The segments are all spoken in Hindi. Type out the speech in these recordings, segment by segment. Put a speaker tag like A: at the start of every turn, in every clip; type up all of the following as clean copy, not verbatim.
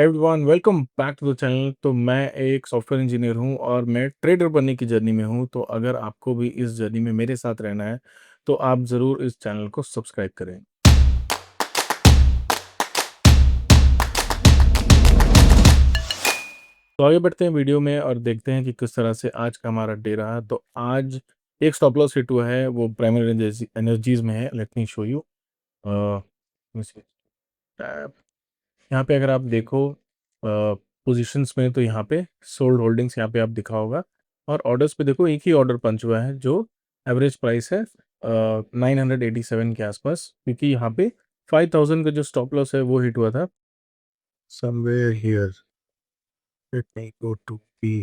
A: Everyone welcome back to the channel. तो मैं एक सॉफ्टवेयर इंजीनियर हूं और मैं ट्रेडर बनने की जर्नी में हूं। तो अगर आपको भी इस जर्नी में मेरे साथ रहना है तो आप ज़रूर इस चैनल को सब्सक्राइब करें। तो आगे बढ़ते हैं वीडियो में और देखते हैं कि किस तरह से आज का हमारा डे रहा। तो आज एक स्टॉप लॉस हिट हुआ है, वो प्राइमरी एनर्जीज में है। Let me show you. यहाँ पे अगर आप देखो पोजीशंस में, तो यहाँ पे सोल्ड होल्डिंग्स यहाँ पे आप दिखा होगा। और ऑर्डर्स पे देखो, एक ही ऑर्डर पंच हुआ है जो एवरेज प्राइस है 987 के आसपास, क्योंकि यहाँ पे 5000 का जो स्टॉप लॉस है वो हिट हुआ था somewhere here. Let me go to P.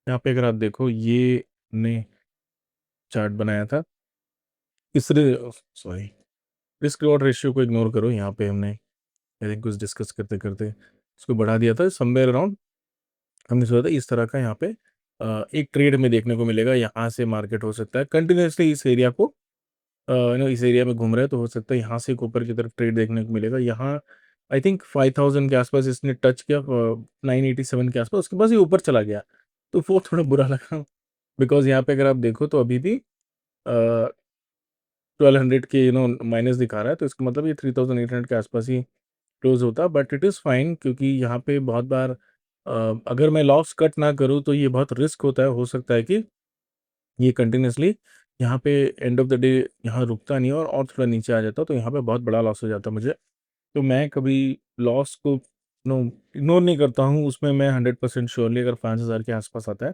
A: यहाँ पे अगर आप देखो, ये ने चार्ट बनाया था इसरे, सॉरी, रिस्क रिवॉर्ड रेशियो को इग्नोर करो। यहाँ पे हमने आई थिंक कुछ डिस्कस करते करते इसको बढ़ा दिया था समवेयर अराउंड। हमने सोचा था इस तरह का यहाँ पे एक ट्रेड में देखने को मिलेगा। यहाँ से मार्केट हो सकता है कंटिन्यूसली इस एरिया को इस एरिया में घूम रहा है, तो हो सकता है यहाँ से एक ऊपर की तरफ ट्रेड देखने को मिलेगा। यहाँ आई थिंक 5000 के आसपास इसने टच किया, 987 के आसपास, उसके बाद ये ऊपर चला गया। तो वो थोड़ा बुरा लगा, बिकॉज यहाँ पे अगर आप देखो तो अभी भी 1200 के माइनस दिखा रहा है। तो इसका मतलब ये 3800 के आसपास ही क्लोज होता। बट इट इज़ फाइन, क्योंकि यहाँ पे बहुत बार अगर मैं लॉस कट ना करूँ तो ये बहुत रिस्क होता है। हो सकता है कि ये कंटिन्यूसली यहाँ पे एंड ऑफ द डे यहाँ रुकता नहीं और थोड़ा नीचे आ जाता, तो यहाँ पे बहुत बड़ा लॉस हो जाता मुझे। तो मैं कभी लॉस को नो इग्नोर नहीं करता हूँ। उसमें मैं 100% श्योरली, अगर 5000 के आसपास आता है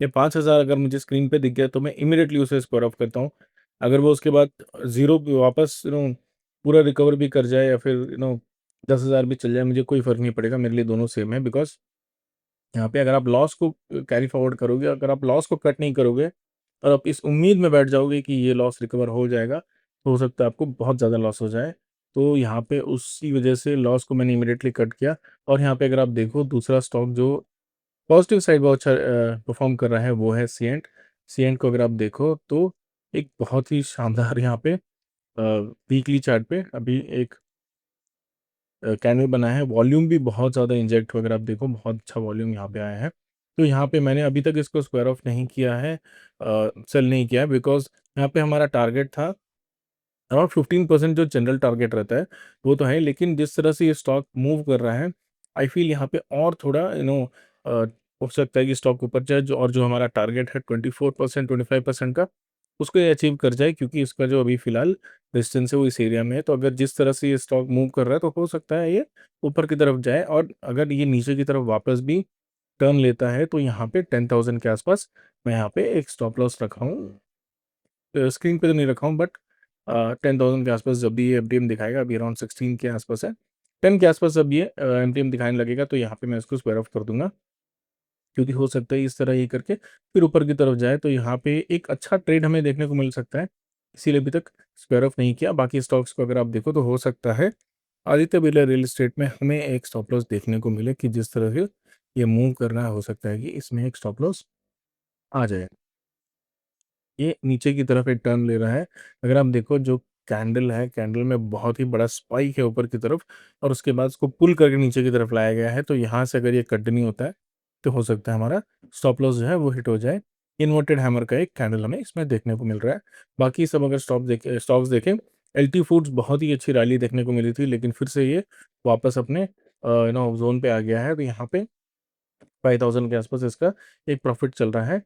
A: या 5000 अगर मुझे स्क्रीन पे दिख गया, तो मैं इमीडिएटली उसे स्क्वायर ऑफ करता हूँ। अगर वो उसके बाद ज़ीरो पे वापस पूरा रिकवर भी कर जाए, या फिर 10,000 भी चल जाए, मुझे कोई फ़र्क नहीं पड़ेगा। मेरे लिए दोनों सेम है। बिकॉज़ यहाँ पे अगर आप लॉस को कैरी फॉरवर्ड करोगे, अगर आप लॉस को कट नहीं करोगे और आप इस उम्मीद में बैठ जाओगे कि ये लॉस रिकवर हो जाएगा, तो हो सकता है आपको बहुत ज़्यादा लॉस हो जाए। तो यहाँ पे उसी वजह से लॉस को मैंने इमीडिएटली कट किया। और यहाँ पे अगर आप देखो, दूसरा स्टॉक जो पॉजिटिव साइड बहुत अच्छा परफॉर्म कर रहा है वो है सीएंट। सीएंट को अगर आप देखो तो एक बहुत ही शानदार यहाँ पे वीकली चार्ट पे अभी एक कैंडल बना है। वॉल्यूम भी बहुत ज़्यादा इंजेक्ट हुआ, अगर आप देखो बहुत अच्छा वॉल्यूम यहाँ पे आया है। तो यहाँ पे मैंने अभी तक इसको स्क्वायर ऑफ नहीं किया है, सेल नहीं किया है, बिकॉज यहाँ पे हमारा टारगेट था अराउंड 15%। जो जनरल टारगेट रहता है वो तो है, लेकिन जिस तरह से ये स्टॉक मूव कर रहा है, आई फील यहाँ पे और थोड़ा हो सकता है कि स्टॉक ऊपर जाए, जो हमारा टारगेट है 24% 25% का, उसको ये अचीव कर जाए, क्योंकि इसका जो अभी फिलहाल डिस्टेंस है वो इस एरिया में है। तो अगर जिस तरह से ये स्टॉक मूव कर रहा है, तो हो सकता है ये ऊपर की तरफ जाए। और अगर ये नीचे की तरफ वापस भी टर्न लेता है, तो यहाँ पे 10,000 के आसपास मैं यहाँ पे एक स्टॉप लॉस रखा हूँ। स्क्रीन पे तो नहीं रखा हूँ, बट 10,000 के आसपास जब भी ये एमटीएम दिखाएगा, अभी अराउंड 16 के आसपास है, 10 के आसपास जब ये एमटीएम दिखाने लगेगा, तो यहाँ पे मैं इसको स्क्वायर ऑफ कर दूंगा, क्योंकि हो सकता है इस तरह ये करके फिर ऊपर की तरफ जाए। तो यहाँ पे एक अच्छा ट्रेड हमें देखने को मिल सकता है, इसीलिए अभी तक स्क्वायर ऑफ नहीं किया। बाकी स्टॉक्स को अगर आप देखो, तो हो सकता है आदित्य बिरला रियल एस्टेट में हमें एक स्टॉप लॉस देखने को मिले, कि जिस तरह से ये मूव कर रहा है, हो सकता है कि इसमें एक स्टॉप लॉस आ जाए। ये नीचे की तरफ एक टर्न ले रहा है। अगर आप देखो, जो कैंडल है, कैंडल में बहुत ही बड़ा स्पाइक है ऊपर की तरफ, और उसके बाद उसको पुल करके नीचे की तरफ लाया गया है। तो यहाँ से अगर ये कंटिन्यू होता है, तो हो सकता है हमारा स्टॉप लॉस जो है वो हिट हो जाए। इन्वर्टेड हैमर का एक कैंडल हमें इसमें देखने को मिल रहा है। बाकी सब अगर स्टॉक्स देखें, एलटी फूड्स बहुत ही अच्छी रैली देखने को मिली थी, लेकिन फिर से ये वापस अपने जोन पे आ गया है। तो यहाँ पे 5000 के आसपास इसका एक प्रॉफिट चल रहा है।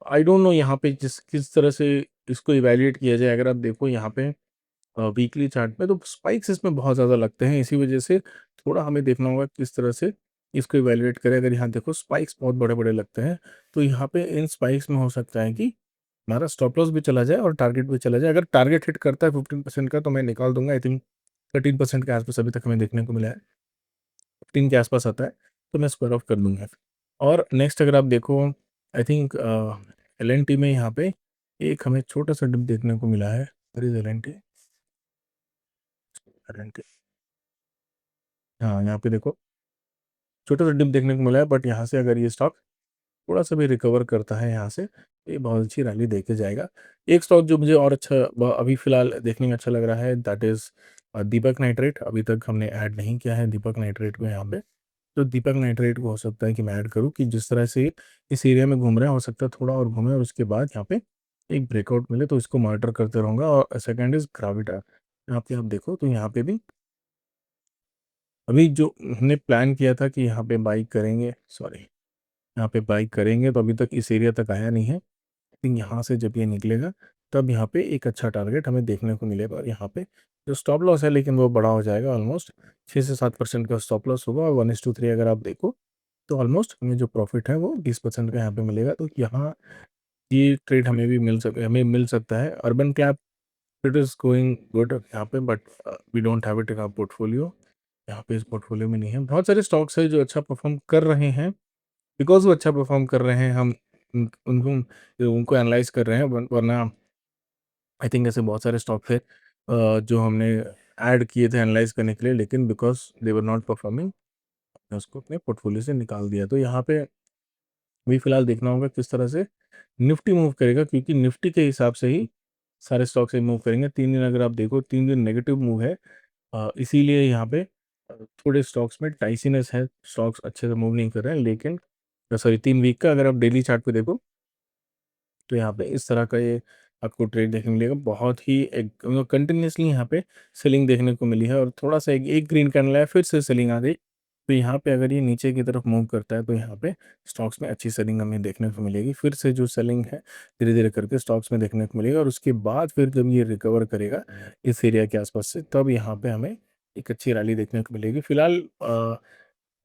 A: आई डोंट नो यहाँ पे किस तरह से इसको इवैल्यूएट किया जाए। अगर आप देखो यहाँ पे वीकली चार्ट में, तो स्पाइक्स इसमें बहुत ज़्यादा लगते हैं। इसी वजह से थोड़ा हमें देखना होगा किस तरह से इसको इवैल्यूएट करें। अगर यहाँ देखो, स्पाइक्स बहुत बड़े बड़े लगते हैं, तो यहाँ पे इन स्पाइक्स में हो सकता है कि हमारा स्टॉप लॉस भी चला जाए और टारगेट भी चला जाए। अगर टारगेट हिट करता है 15% का, तो मैं निकाल दूंगा। आई थिंक 13% के आसपास अभी तक हमें देखने को मिला है, 15 के आसपास आता है, तो मैं स्क्वायर ऑफ कर दूंगा। और नेक्स्ट अगर आप देखो, I think L N T में यहाँ पे एक हमें छोटा सा डिप देखने को मिला है। L N T, L N T, हाँ यहाँ पे देखो छोटा सा डिप देखने को मिला है। बट यहाँ से अगर ये स्टॉक थोड़ा सा भी रिकवर करता है यहाँ से, ये बहुत अच्छी रैली देके जाएगा। एक स्टॉक जो मुझे और अच्छा अभी फ़िलहाल देखने में अच्छा लग रहा है, दैट इज़ दीपक नाइट्रेट। अभी तक हमने ऐड नहीं किया है दीपक नाइट्रेट को यहाँ पे। तो दीपक नाइट्रेट को हो सकता है कि मैं ऐड करूँ, कि जिस तरह से इस एरिया में घूम रहे हैं, हो सकता है थोड़ा और घूमें और उसके बाद यहाँ पे एक ब्रेकआउट मिले, तो इसको मॉनिटर करते रहूँगा। और सेकंड इज़ ग्राविटा। यहाँ पे आप देखो तो यहाँ पे भी अभी जो हमने प्लान किया था कि यहाँ पे बाई करेंगे, सॉरी, यहाँ पे बाई करेंगे, तो अभी तक इस एरिया तक आया नहीं है। लेकिन यहाँ से जब ये निकलेगा तब यहाँ पे एक अच्छा टारगेट हमें देखने को मिलेगा। और यहाँ पे जो स्टॉप लॉस है लेकिन वो बड़ा हो जाएगा, ऑलमोस्ट 6 से 7% का स्टॉप लॉस होगा। और 1:3 अगर आप देखो तो ऑलमोस्ट हमें जो प्रॉफिट है वो 20% का यहाँ पे मिलेगा। तो यहाँ ये ट्रेड हमें मिल सकता है। Urban Cap, it is going good यहाँ पे, but we don't have it in our portfolio. यहाँ पे इस पोर्टफोलियो में नहीं है। बहुत सारे स्टॉक्स हैं जो अच्छा परफॉर्म कर रहे हैं। बिकॉज़ वो अच्छा परफॉर्म कर रहे हैं, हम उनको उनको एनालाइज़ कर रहे हैं। वरना आई थिंक ऐसे बहुत सारे स्टॉक थे जो हमने ऐड किए थे एनालाइज़ करने के लिए, लेकिन because they were not performing, हमने उसको अपने पोर्टफोलियो से निकाल दिया। तो यहाँ पे अभी फ़िलहाल देखना होगा किस तरह से निफ्टी मूव करेगा, क्योंकि निफ्टी के हिसाब से ही सारे स्टॉक्स ही मूव करेंगे। 3 दिन अगर आप देखो, 3 दिन नेगेटिव मूव है। इसीलिए यहाँ पे थोड़े स्टॉक्स में टाइसीनेस है, स्टॉक्स अच्छे से मूव नहीं कर रहे हैं। लेकिन सॉरी, 3 वीक का अगर आप डेली चार्ट पे देखो तो यहाँ पे इस तरह का ये आपको ट्रेड देखने को मिलेगा। बहुत ही एक कंटिन्यूअसली यहाँ पे सेलिंग देखने को मिली है, और थोड़ा-सा एक ग्रीन कैंडल आया, फिर से सेलिंग आ गई। तो यहाँ पे अगर ये नीचे की तरफ मूव करता है तो यहाँ पे स्टॉक्स में अच्छी सेलिंग हमें देखने को मिलेगी। फिर से जो सेलिंग है धीरे-धीरे करके स्टॉक्स में देखने को मिलेगा, और उसके बाद फिर जब ये रिकवर करेगा इस एरिया के आस-पास से, तब यहाँ पे हमें एक अच्छी रैली देखने को मिलेगी। फिलहाल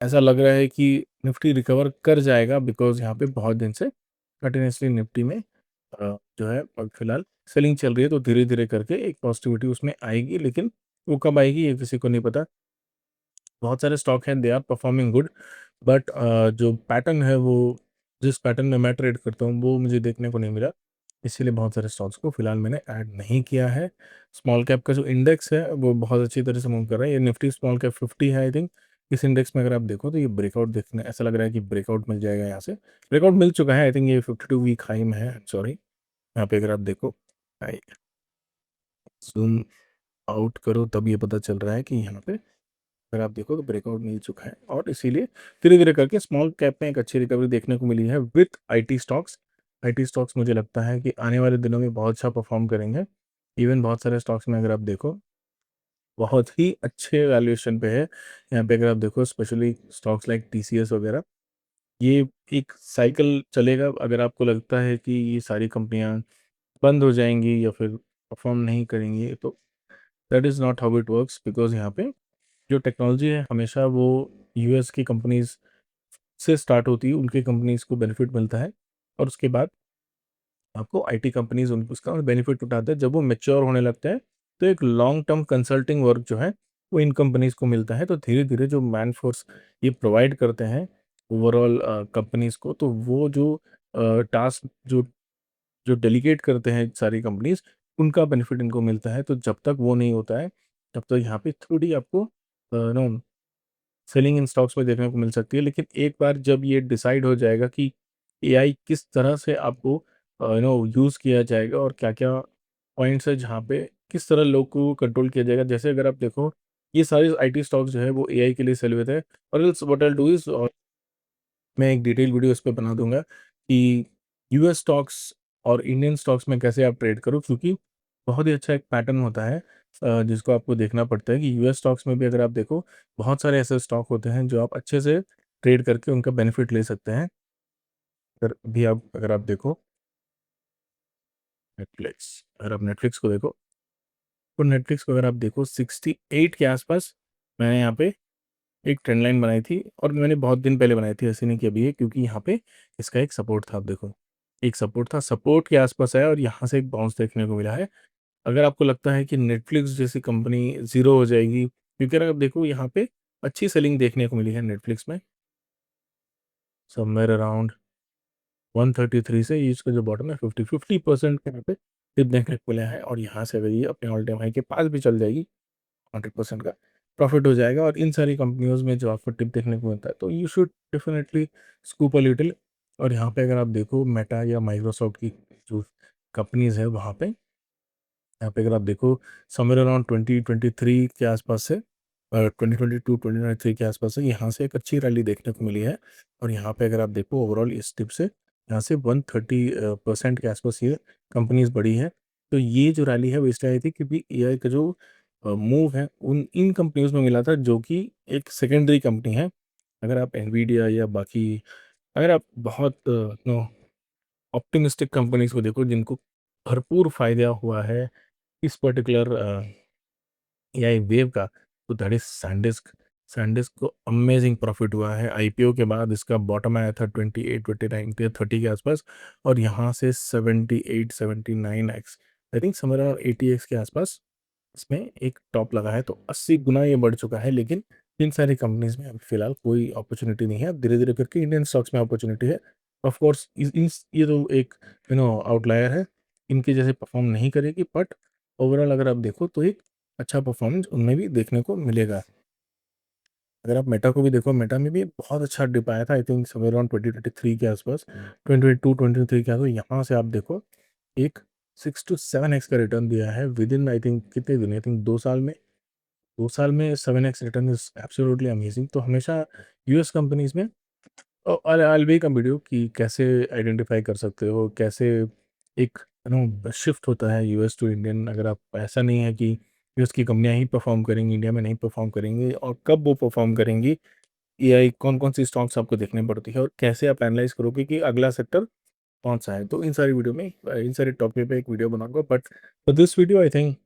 A: ऐसा लग रहा है कि निफ्टी रिकवर कर जाएगा, बिकॉज़ यहाँ पे बहुत दिन से कंटिन्यूअसली निफ्टी में जो है फिलहाल सेलिंग चल रही है। तो धीरे-धीरे करके एक पॉजिटिविटी उसमें आएगी, लेकिन वो कब आएगी ये किसी को नहीं पता। बहुत सारे स्टॉक हैं, they are performing good, but जो पैटर्न है वो जिस पैटर्न में मैं ट्रेड करता हूँ वो मुझे देखने को नहीं मिला। इसीलिए बहुत सारे स्टॉक्स को फिलहाल मैंने ऐड नहीं किया है। स्मॉल कैप का जो इंडेक्स है वो बहुत अच्छी तरह से मूव कर रहा है। ये निफ्टी स्मॉल कैप 50 है आई थिंक। इस इंडेक्स में अगर आप देखो तो ये ब्रेकआउट देखने ऐसा लग रहा है कि ब्रेकआउट मिल जाएगा यहाँ से। ब्रेकआउट मिल चुका है, आई थिंक ये 52 वीक हाई में है, सॉरी। यहाँ पे अगर आप देखो, ज़ूम आउट करो तब ये पता चल रहा है कि यहाँ पे अगर आप देखो तो ब्रेकआउट मिल चुका है। और इसीलिए धीरे-धीरे करके स्मॉल कैप में एक अच्छी रिकवरी देखने को मिली है with IT stocks. IT stocks मुझे लगता है कि आने वाले दिनों में बहुत अच्छा परफॉर्म करेंगे। इवन बहुत सारे स्टॉक्स में अगर आप देखो बहुत ही अच्छे वैल्यूएशन पे है। यहाँ पे अगर आप देखो स्पेशली स्टॉक्स लाइक टीसीएस वगैरह, ये एक साइकिल चलेगा। अगर आपको लगता है कि ये सारी कंपनियाँ बंद हो जाएँगी या फिर परफॉर्म नहीं करेंगी, तो that is not how it works. Because यहाँ पे जो टेक्नोलॉजी है हमेशा वो यूएस की कंपनीज़ से स्टार्ट होती है, उनकी कंपनीज़ को बेनिफिट मिलता है, और उसके बाद आपको आईटी कंपनीज़ उन उसका बेनिफिट उठाते हैं। जब वो मैच्योर होने लगते हैं, तो एक लॉन्ग टर्म कंसल्टिंग वर्क जो है, वो इन कंपनीज़ को मिलता है। तो धीरे-धीरे जो मैन फोर्स ये प्रोवाइड करते हैं ओवरऑल कंपनीज़ को, तो वो जो टास्क जो जो डेलीगेट करते हैं सारी कंपनीज़, उनका बेनिफिट इनको मिलता है। तो जब तक वो नहीं होता है, तब तक यहाँ पे थोड़ी आपको नो सेलिंग इन स्टॉक्स में देखने को मिल सकती है। लेकिन एक बार जब ये डिसाइड हो जाएगा कि एआई किस तरह से आपको यूज़ किया जाएगा, और क्या-क्या पॉइंट्स है जहाँ पे किस तरह लोग को कंट्रोल किया जाएगा। जैसे अगर आप देखो, ये सारे आईटी स्टॉक्स जो है वो एआई के लिए सेल हुए थे। और else what I will do is, मैं एक डिटेल वीडियो इस पे बना दूँगा कि यूएस स्टॉक्स और इंडियन स्टॉक्स में कैसे आप ट्रेड करो, क्योंकि बहुत ही अच्छा एक पैटर्न होता है जिसको आपको देखना पड़ता है कि यूएस स्टॉक्स में भी अगर आप देखो, बहुत सारे ऐसे स्टॉक होते हैं जो आप अच्छे से ट्रेड करके उनका बेनिफिट ले सकते हैं। अगर आप देखो नेटफ्लिक्स, अगर आप नेटफ्लिक्स को देखो, तो नेटफ्लिक्स को अगर आप देखो 68 के आसपास मैंने यहाँ पे एक ट्रेंड लाइन बनाई थी, और मैंने बहुत दिन पहले बनाई थी, ऐसे नहीं कि अभी है, क्योंकि यहाँ पे इसका एक सपोर्ट था। आप देखो, एक सपोर्ट था, सपोर्ट के आसपास आया और यहाँ से एक बाउंस देखने को मिला है। अगर आपको लगता है कि नेटफ्लिक्स जैसी कंपनी ज़ीरो हो जाएगी, क्योंकि अगर आप देखो यहाँ पे अच्छी सेलिंग देखने को मिली है नेटफ्लिक्स में, समवेयर अराउंड 133 से ये इसका जो बॉटम है 50% के यहाँ पे डिप देखने को मिला है। और यहाँ से अगर ये अपने ऑल टाइम हाई के पास भी चल जाएगी, 100% का प्रॉफिट हो जाएगा। और इन सारी कंपनियों में जो आपको टिप देखने को मिलता है, तो you should definitely scoop a little. और यहाँ पे अगर आप देखो मेटा या माइक्रोसॉफ्ट की जो कंपनीज़ है वहाँ पे, यहाँ पे अगर आप देखो समवेयर अराउंड 2023 के आसपास से 2022-2023 के आसपास से यहाँ से एक अच्छी रैली देखने को मिली है। और यहाँ पे अगर आप देखो ओवरऑल इस टिप से यहाँ से 130% के आसपास ये कंपनीज़ बढ़ी है। तो ये जो रैली है वो इसलिए आई थी क्योंकि एआई का जो मूव है उन इन कंपनीज़ में मिला था जो कि एक सेकेंडरी कंपनी है। अगर आप एनवीडिया या बाकी अगर आप बहुत नो ऑप्टिमिस्टिक कंपनीज़ को देखो जिनको भरपूर फ़ायदा हुआ है इस पर्टिकुलर एआई वेव का, तो दैट इज़ सैनडिस्क। सैनडिस्क को अमेज़िंग प्रॉफ़िट हुआ है। आईपीओ के बाद इसका बॉटम आया था 28, 29 या 30 के आसपास और यहाँ से 78, 79 x, I think somewhere around 80 x के आसपास इसमें एक टॉप लगा है। तो 80 गुना ये बढ़ चुका है, लेकिन इन सारी कंपनीज़ में अभी फ़िलहाल कोई अपॉर्च्युनिटी नहीं है। अब धीरे-धीरे करके इंडियन स्टॉक्स में अपॉर्च्युनिटी है। ऑफ़ कोर्स इस ये तो एक आउटलायर है। इनके जैसे परफ़ॉर्म नहीं करेगी, बट ओवरऑल अगर आप देखो तो एक अच्छा परफ़ॉर्मेंस उनमें भी देखने को मिलेगा। अगर आप मेटा को भी देखो, मेटा में भी बहुत अच्छा डिप आया था, आई थिंक समवेयर अराउंड 2023 के आसपास, 2022-23 के आसपास। यहाँ से आप देखो एक 6 टू 7 एक्स का रिटर्न दिया है विदिन आई थिंक कितने दिन, आई थिंक 2 साल में। 2 साल में 7 x return is absolutely amazing. तो हमेशा यूएस कंपनीज़ में I will make a video कि कैसे आइडेंटिफ़ाई कर सकते हो, कैसे एक शिफ्ट होता है यूएस टू इंडियन। अगर आप ऐसा नहीं है कि यूएस की कंपनियाँ ही परफ़ॉर्म करेंगी, इंडिया में नहीं परफ़ॉर्म करेंगी, और कब वो परफ़ॉर्म करेंगी, एआई कौन-कौन सी स्टॉक्स आपको देखनी पड़ती है और कैसे आप एनालाइज़ करोगे कि अगला सेक्टर कौन-सा है। तो इन सारी वीडियो में इन सारे टॉपिक पे एक वीडियो बनाऊँगा, but for this video I think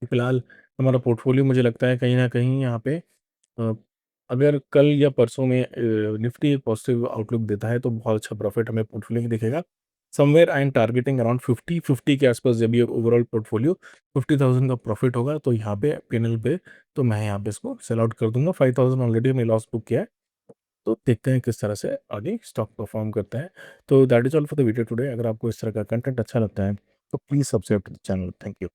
A: फिलहाल हमारा पोर्टफोलियो मुझे लगता है कहीं न कहीं यहाँ पे अ, अगर कल या परसों में निफ्टी एक पॉजिटिव आउटलुक देता है तो बहुत अच्छा प्रॉफिट हमें पोर्टफोलियो में दिखेगा। Somewhere I am targeting around 50-50 के आसपास जब ये ओवरऑल पोर्टफोलियो 50,000 का प्रॉफिट होगा तो यहाँ पे पीएनएल पे तो मैं यहाँ पे इसको सेल आउट कर दूँगा। 5,000 ऑलरेडी हमने लॉस बुक किया है। तो देखते हैं किस तरह से आगे स्टॉक परफॉर्म करता है। तो that is all for the video today. अगर आपको इस तरह का कंटेंट अच्छा लगता है तो please subscribe to the channel. Thank you.